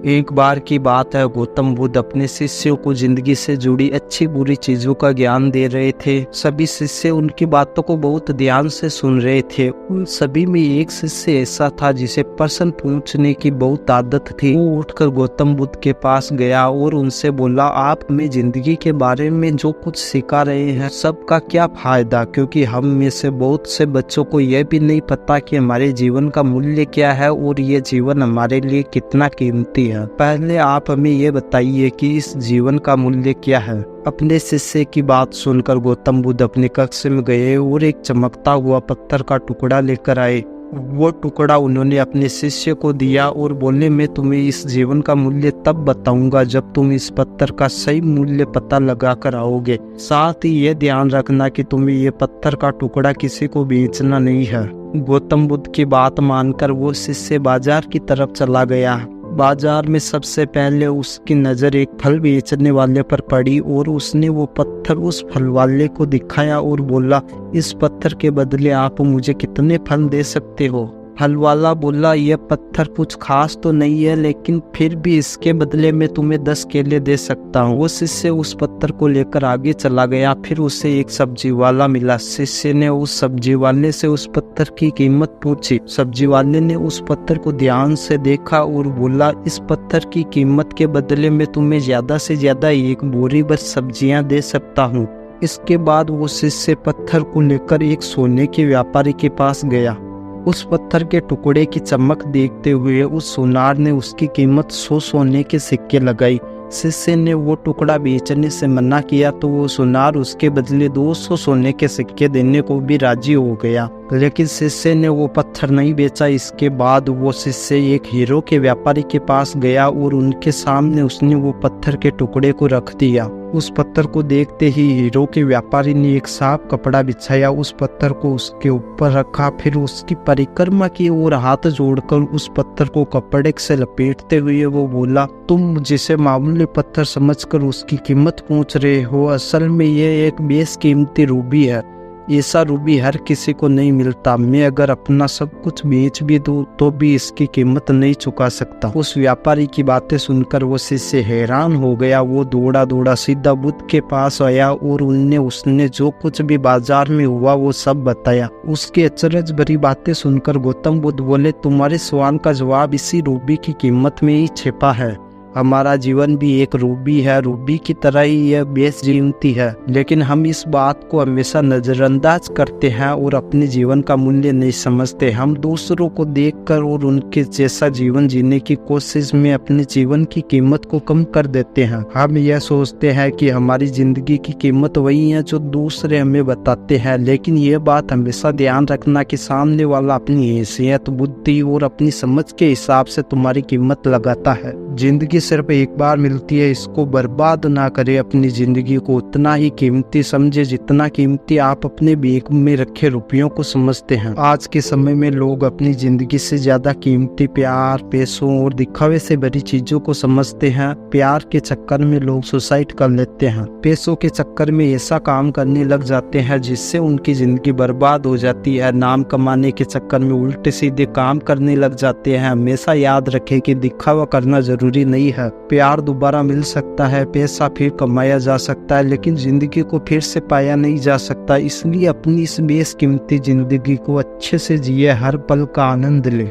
एक बार की बात है, गौतम बुद्ध अपने शिष्यों को जिंदगी से जुड़ी अच्छी बुरी चीजों का ज्ञान दे रहे थे। सभी शिष्य उनकी बातों को बहुत ध्यान से सुन रहे थे। उन सभी में एक शिष्य ऐसा था जिसे प्रश्न पूछने की बहुत आदत थी। वो उठकर गौतम बुद्ध के पास गया और उनसे बोला, आप हमें जिंदगी के बारे में जो कुछ सिखा रहे हैं सबका क्या फायदा, क्योंकि हम में से बहुत से बच्चों को यह भी नहीं पता कि हमारे जीवन का मूल्य क्या है और ये जीवन हमारे लिए कितना कीमती है। पहले आप हमें ये बताइए कि इस जीवन का मूल्य क्या है। अपने शिष्य की बात सुनकर गौतम बुद्ध अपने कक्ष में गए और एक चमकता हुआ पत्थर का टुकड़ा लेकर आए। वो टुकड़ा उन्होंने अपने शिष्य को दिया और बोले, मैं तुम्हें इस जीवन का मूल्य तब बताऊंगा जब तुम इस पत्थर का सही मूल्य पता लगा कर आओगे। साथ ही ये ध्यान रखना कि तुम्हें ये पत्थर का टुकड़ा किसी को बेचना नहीं है। गौतम बुद्ध की बात मानकर वो शिष्य बाजार की तरफ चला गया। बाजार में सबसे पहले उसकी नज़र एक फल बेचने वाले पर पड़ी और उसने वो पत्थर उस फल वाले को दिखाया और बोला, इस पत्थर के बदले आप मुझे कितने फल दे सकते हो। फल वाला बोला, यह पत्थर कुछ खास तो नहीं है, लेकिन फिर भी इसके बदले में तुम्हें 10 केले दे सकता हूँ। वो शिष्य उस पत्थर को लेकर आगे चला गया। फिर उसे एक सब्जी वाला मिला। शिष्य ने उस सब्जी वाले से उस पत्थर की कीमत पूछी। सब्जी वाले ने उस पत्थर को ध्यान से देखा और बोला, इस पत्थर की कीमत के बदले में तुम्हें ज्यादा से ज्यादा एक बोरी भर सब्जियां दे सकता हूँ। इसके बाद वो शिष्य पत्थर को लेकर एक सोने के व्यापारी के पास गया। उस पत्थर के टुकड़े की चमक देखते हुए उस सुनार ने उसकी कीमत 100 सोने के सिक्के लगाई। शिष्य ने वो टुकड़ा बेचने से मना किया तो वो सुनार उसके बदले 200 सोने के सिक्के देने को भी राजी हो गया, लेकिन शिष्य ने वो पत्थर नहीं बेचा। इसके बाद वो शिष्य एक हीरो के व्यापारी के पास गया और उनके सामने उसने वो पत्थर के टुकड़े को रख दिया। उस पत्थर को देखते ही हीरो के व्यापारी ने एक साफ कपड़ा बिछाया, उस पत्थर को उसके ऊपर रखा, फिर उसकी परिक्रमा की और हाथ जोड़कर उस पत्थर को कपड़े से लपेटते हुए वो बोला, तुम जिसे मामूली पत्थर समझकर उसकी कीमत पूछ रहे हो, असल में ये एक बेशकीमती रूबी है। ऐसा रूबी हर किसी को नहीं मिलता। मैं अगर अपना सब कुछ बेच भी दूं तो भी इसकी कीमत नहीं चुका सकता। उस व्यापारी की बातें सुनकर वो शिष्य हैरान हो गया। वो दौड़ा दौड़ा सीधा बुद्ध के पास आया और उसने जो कुछ भी बाजार में हुआ वो सब बताया। उसकी अचरज भरी बातें सुनकर गौतम बुद्ध बोले, तुम्हारे सवाल का जवाब इसी रूबी की कीमत में ही छिपा है। हमारा जीवन भी एक रूबी है, रूबी की तरह ही यह बेशकीमती है, लेकिन हम इस बात को हमेशा नजरअंदाज करते हैं और अपने जीवन का मूल्य नहीं समझते। हम दूसरों को देखकर और उनके जैसा जीवन जीने की कोशिश में अपने जीवन की कीमत को कम कर देते हैं। हम यह सोचते हैं कि हमारी जिंदगी की कीमत वही है जो दूसरे हमें बताते हैं, लेकिन यह बात हमेशा ध्यान रखना कि सामने वाला अपनी हैसियत, बुद्धि और अपनी समझ के हिसाब से तुम्हारी कीमत लगाता है। जिंदगी सिर्फ एक बार मिलती है, इसको बर्बाद ना करें। अपनी जिंदगी को उतना ही कीमती समझे जितना कीमती आप अपने बैग में रखे रुपयों को समझते हैं। आज के समय में लोग अपनी जिंदगी से ज्यादा कीमती प्यार, पैसों और दिखावे से भरी चीजों को समझते हैं। प्यार के चक्कर में लोग सुसाइड कर लेते हैं। पैसों के चक्कर में ऐसा काम करने लग जाते हैं जिससे उनकी जिंदगी बर्बाद हो जाती है। नाम कमाने के चक्कर में उल्टे सीधे काम करने लग जाते हैं। हमेशा याद रखें कि दिखावा करना जरूरी नहीं है। प्यार दोबारा मिल सकता है, पैसा फिर कमाया जा सकता है, लेकिन जिंदगी को फिर से पाया नहीं जा सकता। इसलिए अपनी इस बेशकीमती जिंदगी को अच्छे से जिए, हर पल का आनंद ले।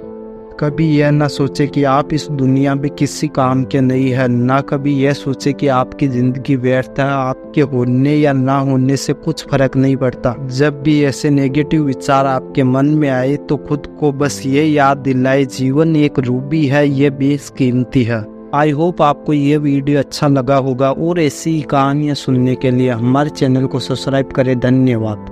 कभी यह ना सोचे कि आप इस दुनिया में किसी काम के नहीं है, ना कभी यह सोचे कि आपकी जिंदगी व्यर्थ है। आपके होने या ना होने से कुछ फर्क नहीं पड़ता। जब भी ऐसे नेगेटिव विचार आपके मन में आए तो खुद को बस ये याद दिलाए, जीवन एक रूबी है, ये बेशकीमती है। आई होप आपको ये वीडियो अच्छा लगा होगा और ऐसी कहानियाँ सुनने के लिए हमारे चैनल को सब्सक्राइब करें। धन्यवाद।